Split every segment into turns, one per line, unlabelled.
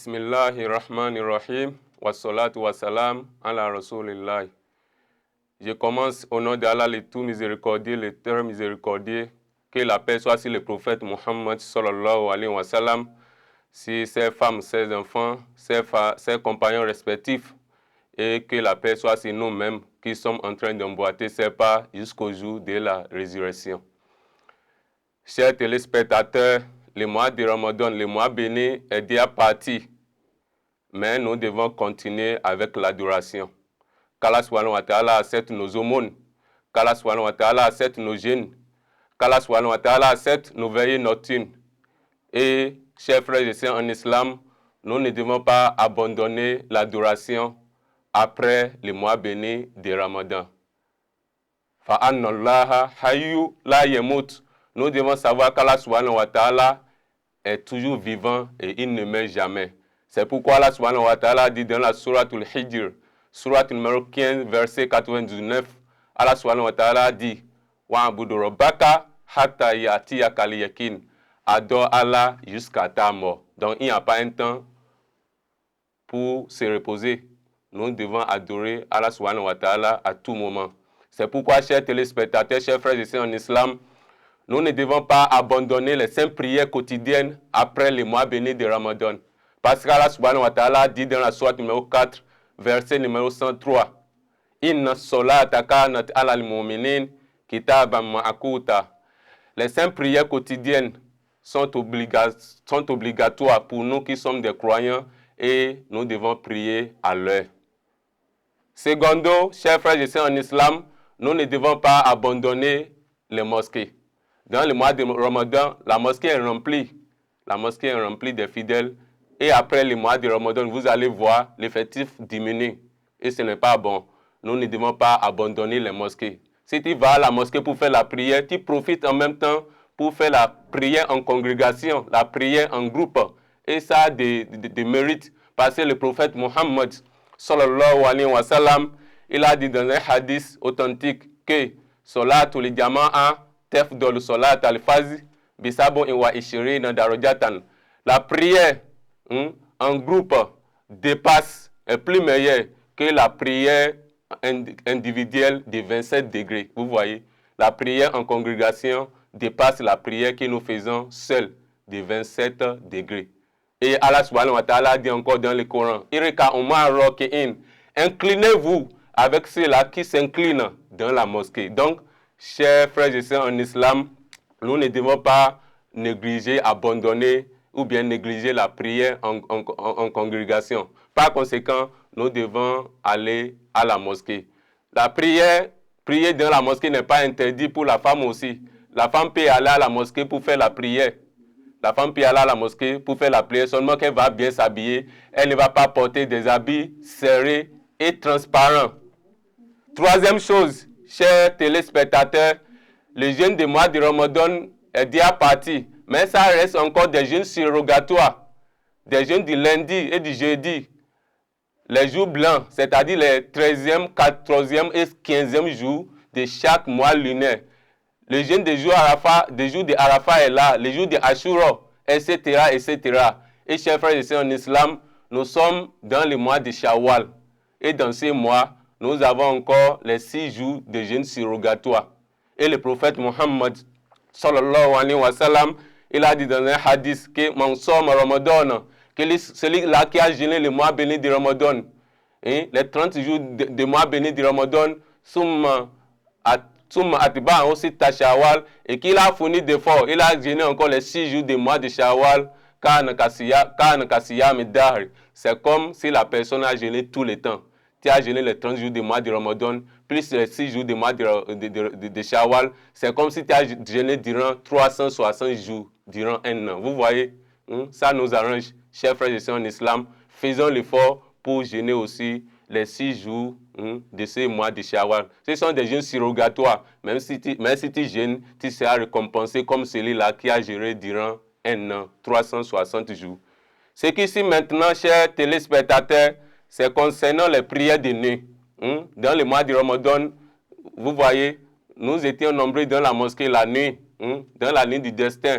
Bismillahirrahmanirrahim. Wassalatu wassalam ala rasulillah. Je commence au nom d'Allah le tout miséricordieux, le très miséricordieux. Que la paix soit sur le prophète Muhammad sallallahu alayhi wa sallam, sur ses femmes, ses enfants, ses compagnons respectifs. Et que la paix soit sur nous-mêmes qui sommes en train d'emboîter ses pas jusqu'au jour de la résurrection. Chers téléspectateurs, le mois de Ramadan, le mois béni est déjà parti. Mais nous devons continuer avec l'adoration. Qu'Allah subhanahu wa ta'ala accepte nos aumônes. Qu'Allah subhanahu wa ta'ala accepte nos jeûnes. Qu'Allah subhanahu wa ta'ala accepte nos veillées nocturnes. Et, chers frères et sœurs en islam, nous ne devons pas abandonner l'adoration après le mois béni de Ramadan. Fa'annallaha hayyu la yamut. Nous devons savoir qu'Allah subhanahu wa ta'ala est toujours vivant et il ne meurt jamais. C'est pourquoi Allah subhanahu wa ta'ala dit dans la sourate Al-Hijr, sourate numéro 15, verset 99, Allah subhanahu wa ta'ala dit Wa'budu rabbaka hatta ya'tiyaka al-yaqin. Adore Allah jusqu'à ta mort. Donc il n'y a pas un temps pour se reposer. Nous devons adorer Allah subhanahu wa ta'ala à tout moment. C'est pourquoi, chers téléspectateurs, chers frères et sœurs en islam, nous ne devons pas abandonner les 5 prières quotidiennes après le mois béni de Ramadan. Parce qu'Allah subhanahu wa ta'ala dit dans la sourate numéro 4, verset numéro 103, Inna solata kanat ala al-mu'minin kitaban ma'akuta. Les 5 prières quotidiennes sont obligatoires pour nous qui sommes des croyants et nous devons prier à l'heure. Secondo, chers frères et sœurs en islam, nous ne devons pas abandonner les mosquées. Dans le mois de Ramadan, la mosquée est remplie. La mosquée est remplie de fidèles. Et après le mois de Ramadan, vous allez voir l'effectif diminuer. Et ce n'est pas bon. Nous ne devons pas abandonner les mosquées. Si tu vas à la mosquée pour faire la prière, tu profites en même temps pour faire la prière en congrégation, la prière en groupe. Et ça a des mérites. Parce que le prophète Muhammad, sallallahu alayhi wa sallam, il a dit dans un hadith authentique que Salatul Jama'a tafdol Salat al-Fajr bisabun wa ishirina darajatan. La prière en groupe dépasse, est plus meilleure que la prière individuelle de 27 degrés. Vous voyez, la prière en congrégation dépasse la prière que nous faisons seuls de 27 degrés. Et Allah subhanahu wa ta'ala dit encore dans le Coran, inclinez-vous avec ceux-là qui s'inclinent dans la mosquée. Donc, chers frères et sœurs en islam, nous ne devons pas négliger, abandonner ou bien négliger la prière en congrégation. Par conséquent, nous devons aller à la mosquée. La prière, prier dans la mosquée n'est pas interdit pour la femme aussi. La femme peut aller à la mosquée pour faire la prière. La femme peut aller à la mosquée pour faire la prière, seulement qu'elle va bien s'habiller. Elle ne va pas porter des habits serrés et transparents. Troisième chose, chers téléspectateurs, le jeûne du mois de Ramadan est déjà parti. Mais ça reste encore des jeûnes surrogatoires, des jeûnes du lundi et du jeudi. Les jours blancs, c'est-à-dire les 13e, 14e et 15e jours de chaque mois lunaire. Le jeûne des jours de Arafat est là, les jours de Ashura, etc., etc. Et chers frères et sœurs en islam, nous sommes dans le mois de Shawwal. Et dans ces mois, nous avons encore les 6 jours de jeûne surrogatoire. Et le prophète Muhammad, sallallahu alayhi wa sallam, il a dit dans un hadith que Mansoum Ramadan, que celui-là qui a jeûné le mois béni de Ramadan, les 30 jours de mois béni de Ramadan, Summa Atiba aussi Tashawal, et qu'il a fourni d'efforts, il a jeûné encore les 6 jours du mois de Shawwal, c'est comme si la personne a jeûné tout le temps. Tu as jeûné les 30 jours du mois de Ramadan, plus les 6 jours du mois de Shawwal, c'est comme si tu as jeûné durant 360 jours, durant un an. Vous voyez, ça nous arrange, chers frères et sœurs en islam. Faisons l'effort pour jeûner aussi les 6 jours de ce mois de Shawwal. Ce sont des jeûnes surrogatoires. Même si tu jeûnes, tu seras récompensé comme celui-là qui a jeûné durant un an, 360 jours. Ce qui ici maintenant, chers téléspectateurs, c'est concernant les prières de nuit. Dans le mois de Ramadan, vous voyez, nous étions nombreux dans la mosquée la nuit, dans la nuit du destin,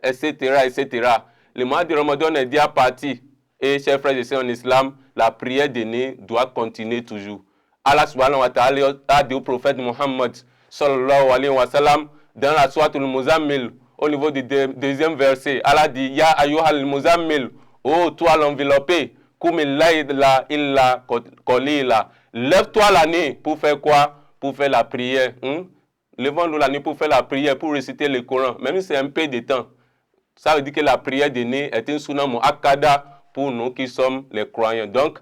etc., etc. Le mois de Ramadan est déjà parti. Et chers frères et sœurs en islam, la prière d'aîné doit continuer toujours. Allah subhanahu wa ta'ala a dit au prophète Muhammad sallallahu alayhi wa sallam dans la sourate al-Muzammil, au niveau du deuxième verset, Allah dit Ya ayyuhal muzammil, oh toi l'enveloppé, kumil layla illa qalila. Lève-toi la nuit pour faire quoi? Pour faire la prière. Levons-nous la nuit pour faire la prière, pour réciter le Coran, même si c'est un peu de temps. Ça veut dire que la prière de nuit est une sunna mu'akkada pour nous qui sommes les croyants. Donc,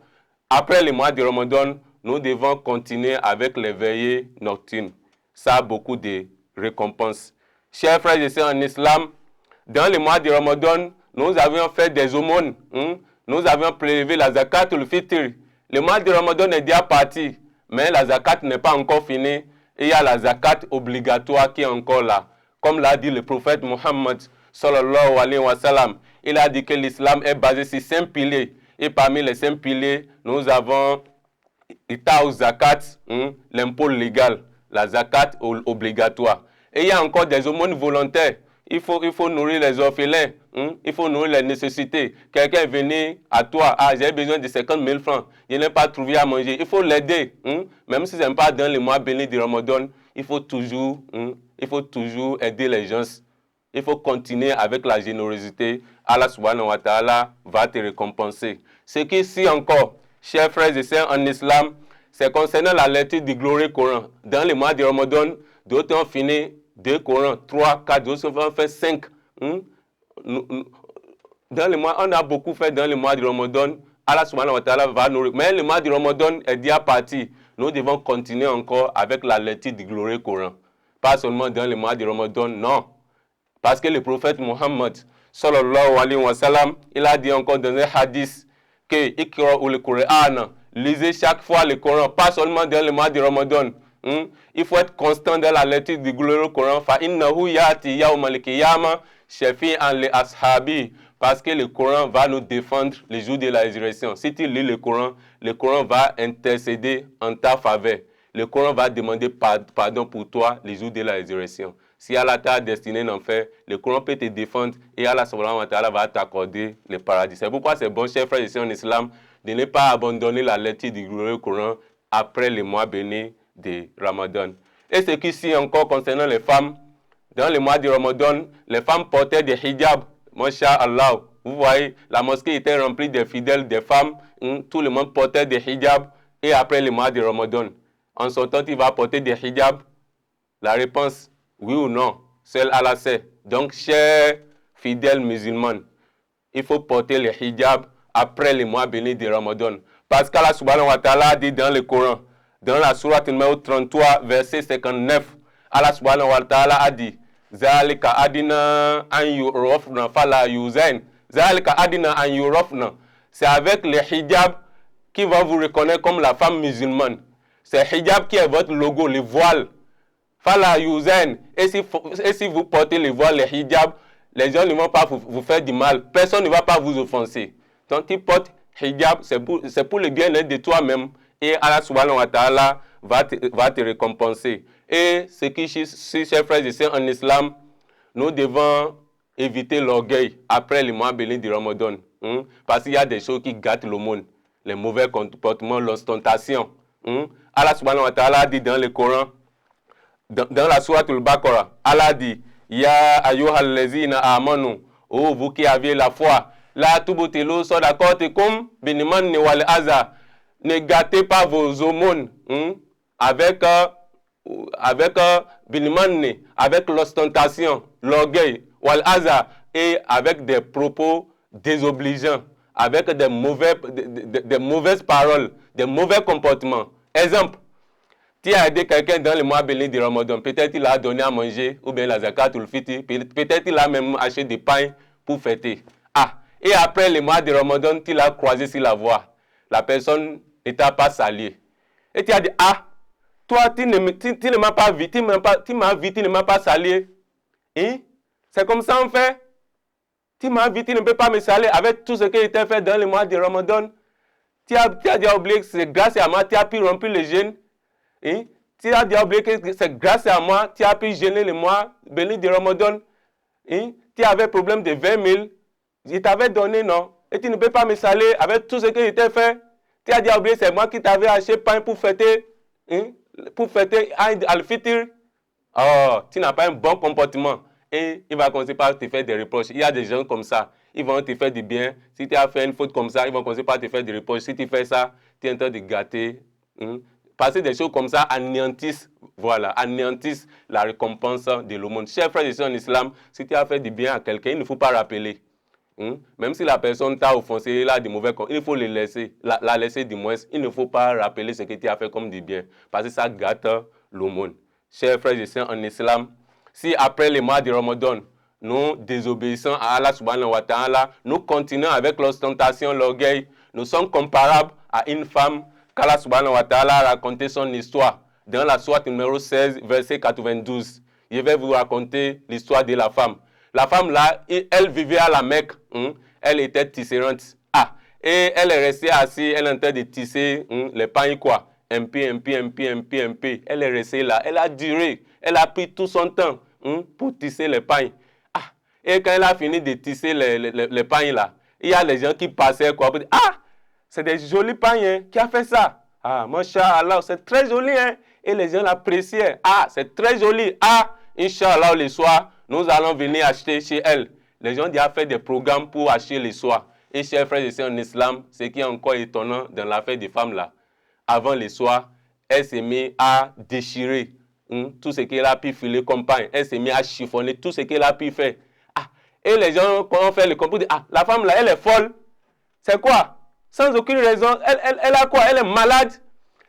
après le mois de Ramadan, nous devons continuer avec les veillées nocturnes. Ça a beaucoup de récompenses. Chers frères et sœurs en islam, dans le mois de Ramadan, nous avions fait des aumônes. Nous avions prélevé la zakat ou le fitr. Le mois de Ramadan est déjà parti, mais la zakat n'est pas encore finie. Et il y a la zakat obligatoire qui est encore là. Comme l'a dit le prophète Muhammad sallallahu alayhi wa sallam, il a dit que l'islam est basé sur 5 piliers. Et parmi les 5 piliers, nous avons l'État ou zakat, l'impôt légal, la zakat obligatoire. Et il y a encore des aumônes volontaires. Il faut nourrir les orphelins, il faut nourrir les nécessités. Quelqu'un est venu à toi, j'ai besoin de 50 000 francs, je n'ai pas trouvé à manger. Il faut l'aider, même si ce n'est pas dans le mois béni du Ramadan, il faut toujours aider les gens. Il faut continuer avec la générosité. Allah subhanahu wa ta'ala va te récompenser. Ce qui ici encore, chers frères et sœurs en islam, c'est concernant la lecture du glorieux Coran. Dans le mois de Ramadan, d'autres ont fini 2 Corans, 3, 4, d'autres ont fait 5. Dans le mois, on a beaucoup fait dans le mois de Ramadan. Allah subhanahu wa ta'ala va nous... Mais le mois de Ramadan est déjà parti. Nous devons continuer encore avec la lecture du glorieux Coran. Pas seulement dans le mois de Ramadan, non. Parce que le prophète Muhammad sallallahu alayhi wa sallam, il a dit encore dans un hadith que Iqra ou le Coran, lisez chaque fois le Coran, pas seulement dans le mois de Ramadan. Il faut être constant dans la lecture du glorieux Coran. Fa innahu yati yawmal qiyamah shafi'an li ashabi, parce que le Coran va nous défendre le jour de la résurrection. Si tu lis le Coran va intercéder en ta faveur. Le Coran va demander pardon pour toi le jour de la résurrection. Si Allah t'a destiné l'enfer, le Coran peut te défendre et Allah subhanahu wa ta'ala va t'accorder le paradis. C'est pourquoi c'est bon, chers frères et sœurs en islam, de ne pas abandonner la lecture du glorieux Coran après le mois béni de Ramadan. Et ce qui ici encore concernant les femmes, dans le mois de Ramadan, les femmes portaient des hijabs. Masha'Allah, vous voyez, la mosquée était remplie de fidèles, des femmes, tout le monde portait des hijabs. Et après le mois de Ramadan, en sortant, il va porter des hijabs. La réponse, oui ou non, seul Allah sait. Donc, chers fidèles musulmans, il faut porter le hijab après le mois béni de Ramadan. Parce qu'Allah subhanahu wa ta'ala dit dans le Coran, dans la sourate numéro 33, verset 59, Allah subhanahu wa ta'ala a dit Zalika adina an yurafna fala yuzain. Zalika adina an yurafna. C'est avec le hijab qui va vous reconnaître comme la femme musulmane. C'est le hijab qui est votre logo, le voile. Fala yuzain. Et si vous portez le voile, le hijab, les gens ne vont pas vous faire du mal. Personne ne va pas vous offenser. Donc, tu portes hijab, c'est pour le bien-être de toi-même. Et Allah subhanahu wa ta'ala va te récompenser. Et ce qui, chers frères et sœurs en islam, nous devons éviter l'orgueil après le mois béni du Ramadan. Parce qu'il y a des choses qui gâtent le monde. Les mauvais comportements, l'ostentation. Allah subhanahu wa ta'ala dit dans le Coran, dans la sourate al-Baqarah, Allah dit Ya ayyuhal lezina amanu, oh vous qui avez la foi, la tubutilu sadaqatikum binimanni wal aza. Ne gâtez pas vos aumônes avec binimanni, avec l'ostentation, l'orgueil, wal aza, et avec des propos désobligeants, avec des mauvaises paroles, des mauvais comportements. Exemple, tu as aidé quelqu'un dans le mois béni du Ramadan, peut-être il a donné à manger, ou bien la zakat ou le fiti, peut-être il a même acheté des pains pour fêter. Et après le mois de Ramadan, tu l'as croisé sur la voie. La personne ne t'a pas salué. Et tu as dit, toi, tu ne m'as pas vu, tu m'as vu, tu ne m'as pas salué. C'est comme ça en fait. Tu m'as vu, tu ne peux pas me saluer avec tout ce qui était fait dans le mois de Ramadan. Tu as déjà oublié que c'est grâce à moi, tu as pu remplir le jeûne. Tu as déjà oublié que c'est grâce à moi, tu as pu jeûner le mois béni de Ramadan. Tu avais problème de 20 000. Je t'avais donné, non? et tu ne peux pas me saler avec tout ce que je t'ai fait. Tu as dit oublié, c'est moi qui t'avais acheté pain pour fêter Al-Fitr. Oh, tu n'as pas un bon comportement. Et il va commencer par te faire des reproches. Il y a des gens comme ça. Ils vont te faire du bien. Si tu as fait une faute comme ça, ils vont commencer par te faire des reproches. Si tu fais ça, tu es en train de gâter. Parce que des choses comme ça anéantissent, voilà, anéantissent la récompense de l'aumône. Chers frères et sœurs en islam, si tu as fait du bien à quelqu'un, il ne faut pas rappeler. Même si la personne t'a offensé, il a des mauvais comptes, il faut le laisser, la laisser du moins. Il ne faut pas rappeler ce que tu as fait comme du bien. Parce que ça gâte l'aumône. Chers frères et sœurs en islam, si après le mois de Ramadan, nous désobéissons à Allah subhanahu wa ta'ala, nous continuons avec l'ostentation, l'orgueil, nous sommes comparables à une femme qu'Allah subhanahu wa ta'ala a raconté son histoire dans la sourate numéro 16, verset 92. Je vais vous raconter l'histoire de la femme. La femme là, elle vivait à la Mecque, elle était tisserante. Et elle est restée assise, elle est en train de tisser les pains quoi. Un peu. Elle est restée là, elle a duré, elle a pris tout son temps pour tisser les pains. Et quand elle a fini de tisser les pains là, il y a les gens qui passaient quoi, pour dire, c'est des jolis pains, hein, qui a fait ça? Masha'Allah, c'est très joli, hein. Et les gens l'appréciaient. C'est très joli. Inch'Allah, le soir, nous allons venir acheter chez elle. Les gens ont fait des programmes pour acheter le soir. Et chers frères et sœurs en islam, ce qui est encore étonnant dans l'affaire des femmes là, avant le soir, elle s'est mise à déchirer tout ce qu'elle a pu filer comme pain. Elle s'est mise à chiffonner tout ce qu'elle a pu faire. Et les gens, quand on fait le compte, la femme là, elle est folle. C'est quoi? Sans aucune raison. Elle a quoi? Elle est malade.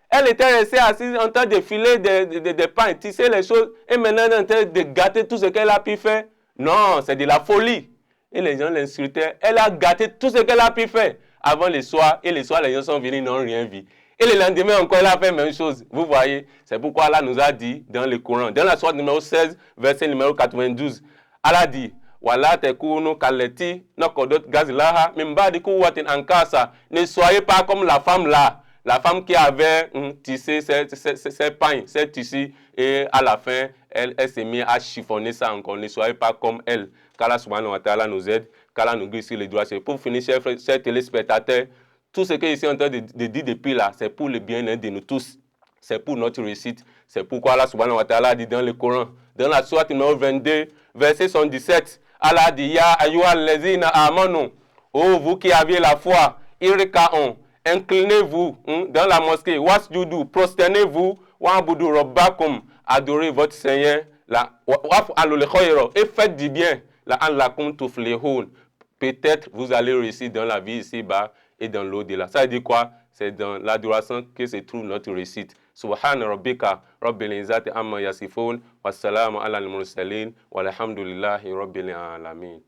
Elle était restée assise en train de filer des pains, tisser les choses. Et maintenant, elle est en train de gâter tout ce qu'elle a pu faire. Non, c'est de la folie. Et les gens l'insultaient. Elle a gâté tout ce qu'elle a pu faire avant le soir. Et le soir, les gens sont venus, ils n'ont rien vu. Et le lendemain encore, elle a fait la même chose. Vous voyez, c'est pourquoi Allah nous a dit dans le Coran, dans la sourate numéro 16, verset numéro 92, Allah dit, Wala tekunu kaleti nokodot gazlaha mimbadi kuwatin ankasa. Ne soyez pas comme la femme là. La femme qui avait tissé ses pains, ses tissus, et à la fin, elle s'est mise à chiffonner ça encore. Ne soyez pas comme elle. Qu'Allah subhanahu wa ta'ala nous aide, qu'Allah nous guide sur les doigts. Pour finir, chers téléspectateurs, tout ce que je suis en train de dire depuis là, c'est pour le bien-être de nous tous. C'est pour notre réussite. C'est pourquoi Allah subhanahu wa ta'ala dit dans le Coran, dans la sourate numéro 22, verset 117, Allah dit, Ya ayyuhal lezina amanu, oh vous qui aviez la foi, irka'un, inclinez-vous dans la mosquée, wasjudu, prosternez-vous, wa'budu rabbakum, adorez votre Seigneur, et faites du bien, la'allakum tuflihun. Peut-être vous allez réussir dans la vie ici-bas et dans l'au-delà. Ça veut dire quoi? C'est dans l'adoration que se trouve notre réussite. Subhana rabbika rabbil izzati amma yasifun wa salamu ala al-mursalin walhamdulillahi rabbil alamin.